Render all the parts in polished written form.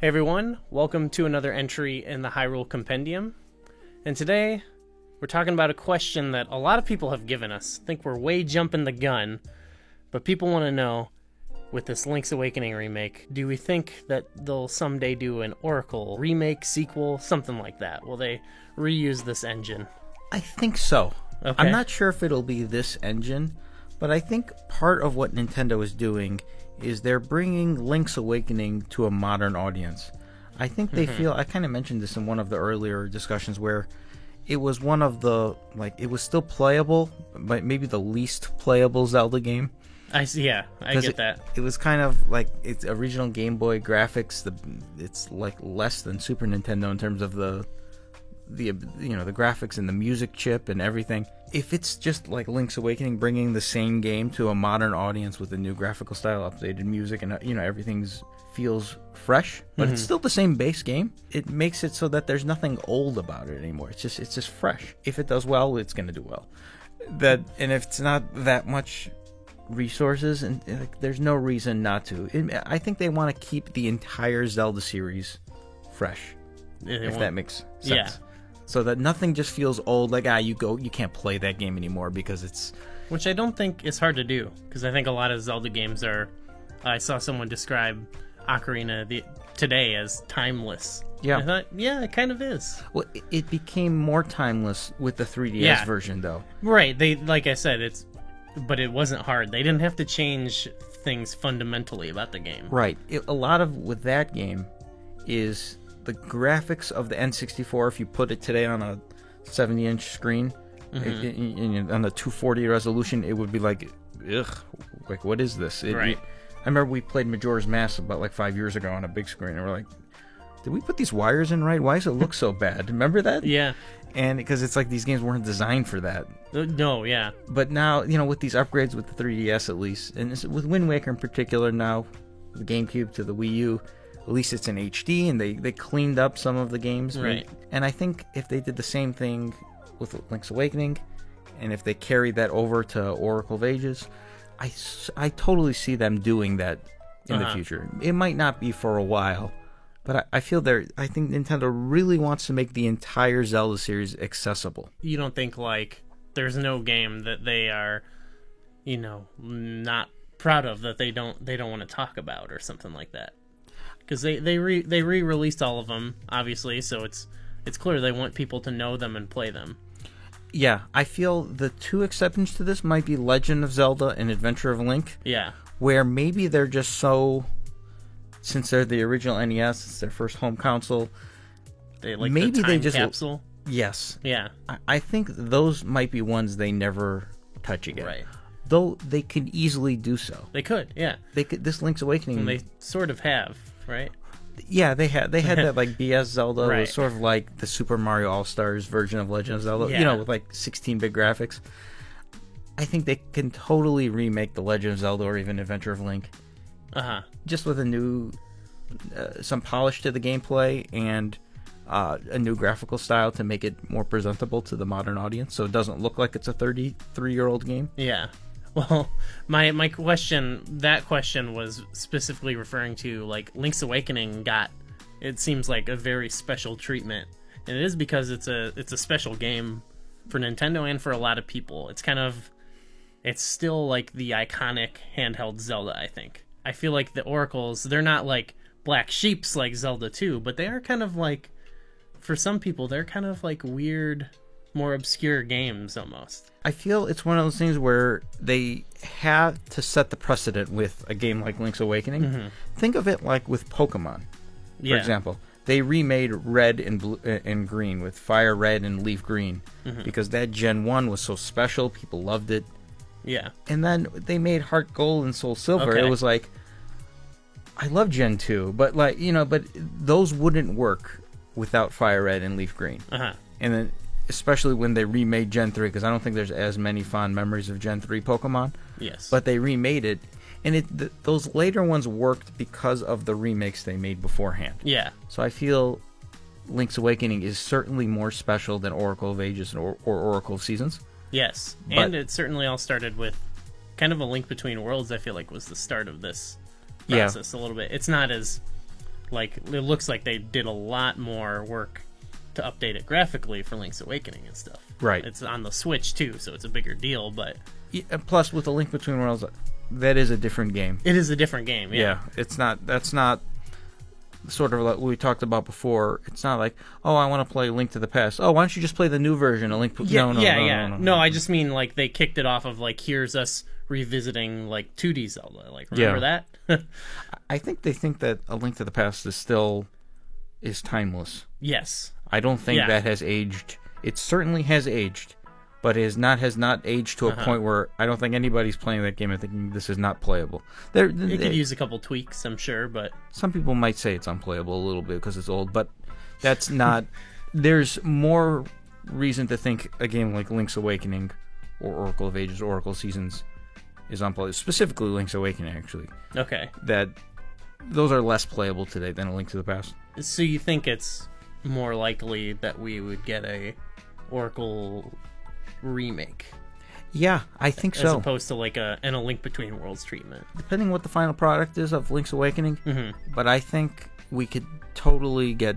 Hey everyone, welcome to another entry in the Hyrule Compendium. And today, we're talking about a question that a lot of people have given us. I think we're way jumping the gun, but people want to know, with this Link's Awakening remake, do we think that they'll someday do an Oracle remake, sequel, something like that? Will they reuse this engine? I think so. Okay. I'm not sure if it'll be this engine, but I think part of what Nintendo is doing is they're bringing Link's Awakening to a modern audience. I think they feel, I kind of mentioned this in one of the earlier discussions, where it was one of the, it was still playable, but maybe the least playable Zelda game. I see, yeah, I get that. It was kind of like its original Game Boy graphics. It's like less than Super Nintendo in terms of the graphics and the music chip and everything. If it's just like Link's Awakening bringing the same game to a modern audience with a new graphical style, updated music, and everything feels fresh, but it's still the same base game, it makes it so that there's nothing old about it anymore. It's just fresh. If it does well, it's going to do well. And if it's not that much resources, and there's no reason not to. I think they want to keep the entire Zelda series fresh, if that makes sense. Yeah. So that nothing just feels old, like, you can't play that game anymore because it's... Which I don't think is hard to do, because I think a lot of Zelda games are... I saw someone describe Ocarina today as timeless. Yeah. I thought, yeah, it kind of is. Well, it became more timeless with the 3DS version, though. Right, like I said, but it wasn't hard. They didn't have to change things fundamentally about the game. Right. A lot of, with that game, is... the graphics of the N64, if you put it today on a 70-inch screen, on a 240 resolution, it would be like, ugh, like, what is this? Right. I remember we played Majora's Mask about 5 years ago on a big screen, and we're like, did we put these wires in right? Why does it look so bad? Remember that? Yeah. And because it's like these games weren't designed for that. No, yeah. But now, with these upgrades with the 3DS at least, and with Wind Waker in particular now, the GameCube to the Wii U, at least it's in HD, and they cleaned up some of the games. Right. And I think if they did the same thing with Link's Awakening, and if they carried that over to Oracle of Ages, I totally see them doing that in the future. It might not be for a while, but I feel I think Nintendo really wants to make the entire Zelda series accessible. You don't think, there's no game that they are, not proud of, that they don't want to talk about or something like that? Because they re-released all of them, obviously, so it's clear they want people to know them and play them. Yeah, I feel the two exceptions to this might be Legend of Zelda and Adventure of Link. Yeah. Where maybe they're just so... Since they're the original NES, it's their first home console. Maybe the time capsule? Yes. Yeah. I think those might be ones they never touch again. Right. Though they could easily do so. They could, yeah. This Link's Awakening... And they sort of have, right? Yeah, they had that BS Zelda. Right. It was sort of like the Super Mario All-Stars version of Legend of Zelda, yeah. With 16-bit graphics. I think they can totally remake the Legend of Zelda or even Adventure of Link. Just with a new, some polish to the gameplay and a new graphical style to make it more presentable to the modern audience, so it doesn't look like it's a 33-year-old game. Yeah. Well, my question, that question was specifically referring to, Link's Awakening got, it seems like, a very special treatment. And it is because it's a special game for Nintendo and for a lot of people. It's still, the iconic handheld Zelda, I think. I feel like the Oracles, they're not, black sheeps like Zelda 2, but they are kind of, for some people, they're kind of, weird, more obscure games, almost. I feel it's one of those things where they have to set the precedent with a game like Link's Awakening. Think of it like with Pokemon, for example. They remade Red and Blue and Green with Fire Red and Leaf Green because that Gen 1 was so special. People loved it. Yeah. And then they made Heart Gold and Soul Silver. Okay. It was I love Gen 2, but but those wouldn't work without Fire Red and Leaf Green. And then especially when they remade Gen 3, because I don't think there's as many fond memories of Gen 3 Pokemon. Yes. But they remade it, and those later ones worked because of the remakes they made beforehand. Yeah. So I feel Link's Awakening is certainly more special than Oracle of Ages or Oracle of Seasons. Yes. And it certainly all started with kind of a Link Between Worlds, I feel like, was the start of this process a little bit. It's not as Like, it looks like they did a lot more work to update it graphically for Link's Awakening and stuff. Right. It's on the Switch, too, so it's a bigger deal, but... Yeah, plus, with A Link Between Worlds, that is a different game. It is a different game, yeah. It's not... That's not sort of like what we talked about before. It's not like, oh, I want to play Link to the Past. Oh, why don't you just play the new version of Link... No, I just mean, like, they kicked it off of, like, here's us revisiting, like, 2D Zelda. Like, remember that? I think they think that A Link to the Past is timeless. Yes. I don't think that has aged. It certainly has aged, but has not aged to a point where I don't think anybody's playing that game and thinking this is not playable. It could use a couple tweaks, I'm sure, but... Some people might say it's unplayable a little bit because it's old, but that's not... There's more reason to think a game like Link's Awakening or Oracle of Ages, Oracle Seasons is unplayable. Specifically Link's Awakening, actually. Okay. That those are less playable today than A Link to the Past. So you think it's more likely that we would get a Oracle remake? Yeah, I think so. As opposed to like a Link Between Worlds treatment. Depending what the final product is of Link's Awakening, but I think we could totally get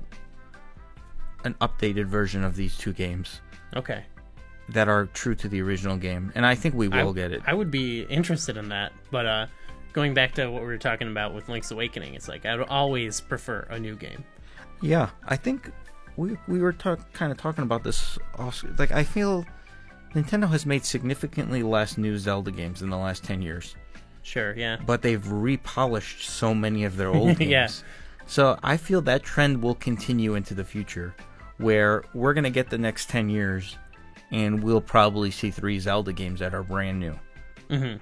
an updated version of these two games. Okay. That are true to the original game, and I think we will get it. I would be interested in that, but going back to what we were talking about with Link's Awakening, it's like I would always prefer a new game. Yeah, I think we were kind of talking about this. Also, like, I feel Nintendo has made significantly less new Zelda games in the last 10 years. Sure, yeah. But they've repolished so many of their old games. Yeah. So I feel that trend will continue into the future, where we're going to get the next 10 years, and we'll probably see 3 Zelda games that are brand new. Mm-hmm.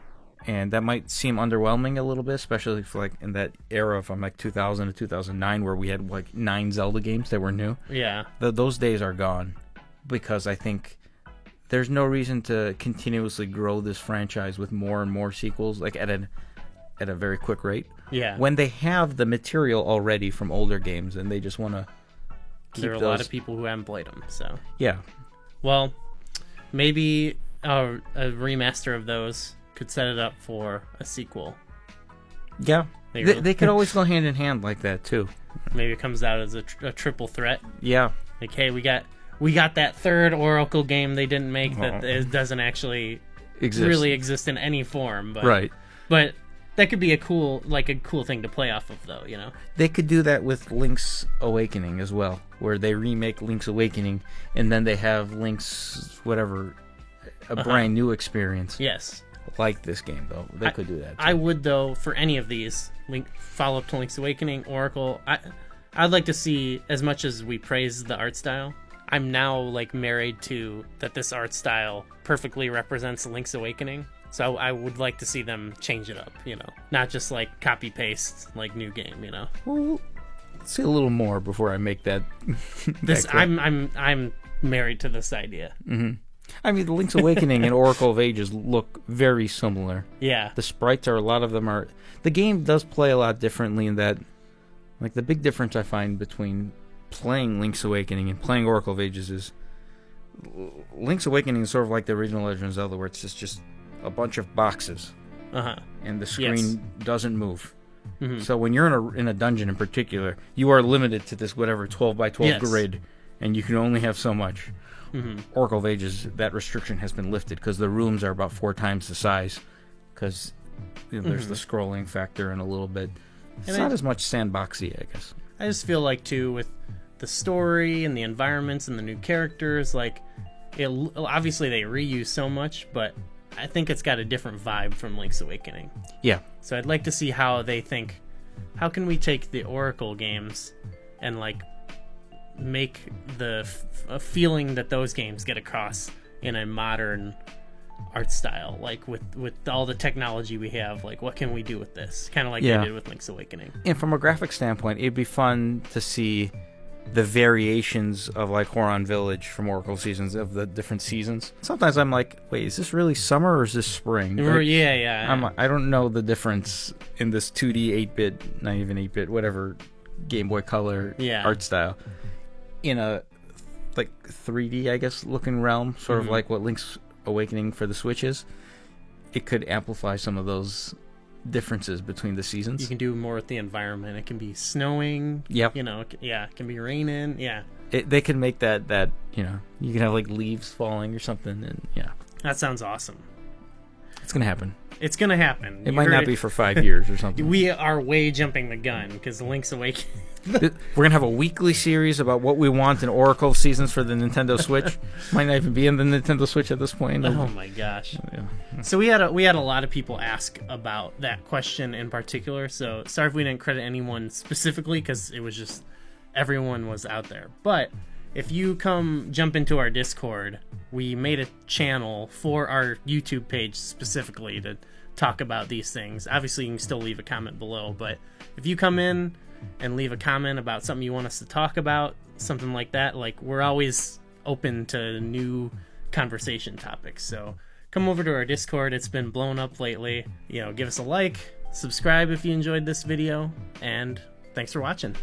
And that might seem underwhelming a little bit, especially for like in that era from like 2000 to 2009, where we had like 9 Zelda games that were new. Yeah. Those days are gone, because I think there's no reason to continuously grow this franchise with more and more sequels, like at a very quick rate. Yeah. When they have the material already from older games, and they just want to keep there are a lot of people who haven't played them, so. Yeah. Well, maybe a remaster of those could set it up for a sequel. Yeah. They could always go hand in hand like that, too. Maybe it comes out as a triple threat. Yeah. Like, hey, we got that third Oracle game they didn't make that it doesn't actually really exist in any form. But, right. But that could be a cool thing to play off of, though, you know? They could do that with Link's Awakening as well, where they remake Link's Awakening, and then they have Link's, whatever, a brand new experience. Yes. Like this game, though. They could do that, too. I would, though, for any of these, follow-up to Link's Awakening, Oracle, I'd like to see, as much as we praise the art style, I'm now, like, married to that this art style perfectly represents Link's Awakening. So I would like to see them change it up, you know, not just like copy paste, like new game, you know. Well, let's see a little more before I make that. I'm married to this idea. Mm-hmm. I mean, the Link's Awakening and Oracle of Ages look very similar. Yeah, the sprites are, a lot of them are. The game does play a lot differently in that, like, the big difference I find between playing Link's Awakening and playing Oracle of Ages is Link's Awakening is sort of like the original Legend of Zelda, where it's just a bunch of boxes, and the screen doesn't move. Mm-hmm. So when you're in a dungeon in particular, you are limited to this whatever 12 by 12 grid, and you can only have so much. Mm-hmm. Oracle of Ages, that restriction has been lifted because the rooms are about 4 times the size, because there's the scrolling factor and a little bit. It's not as much sandboxy, I guess. I just feel like, too, with the story and the environments and the new characters, like, obviously they reuse so much, but I think it's got a different vibe from Link's Awakening. Yeah. So I'd like to see how they think, how can we take the Oracle games and, like, make the a feeling that those games get across in a modern art style, like with all the technology we have, like what can we do with this, kind of like they did with Link's Awakening. And from a graphic standpoint, it'd be fun to see the variations of like Horon Village from Oracle Seasons, of the different seasons. Sometimes I'm like, wait, is this really summer or is this spring? Like, I don't know the difference in this 2D 8-bit, not even 8-bit, whatever, Game Boy Color art style in a like 3D, I guess, looking realm, sort of like what Link's Awakening for the Switch is. It could amplify some of those differences between the seasons. You can do more with the environment. It can be snowing. Yep. You know, it can be raining. Yeah. They can make that, you know, you can have like leaves falling or something, and yeah. That sounds awesome. It's going to happen. It's going to happen. It might not be for 5 years or something. We are way jumping the gun because Link's Awakening. We're going to have a weekly series about what we want in Oracle seasons for the Nintendo Switch. Might not even be in the Nintendo Switch at this point. Oh my gosh. Yeah. So we had a lot of people ask about that question in particular. So sorry if we didn't credit anyone specifically because it was just everyone was out there. But if you jump into our Discord, we made a channel for our YouTube page specifically to talk about these things. Obviously, you can still leave a comment below, but if you come in and leave a comment about something you want us to talk about, something like that, like we're always open to new conversation topics. So come over to our Discord. It's been blown up lately. You know, give us a like, subscribe if you enjoyed this video, and thanks for watching.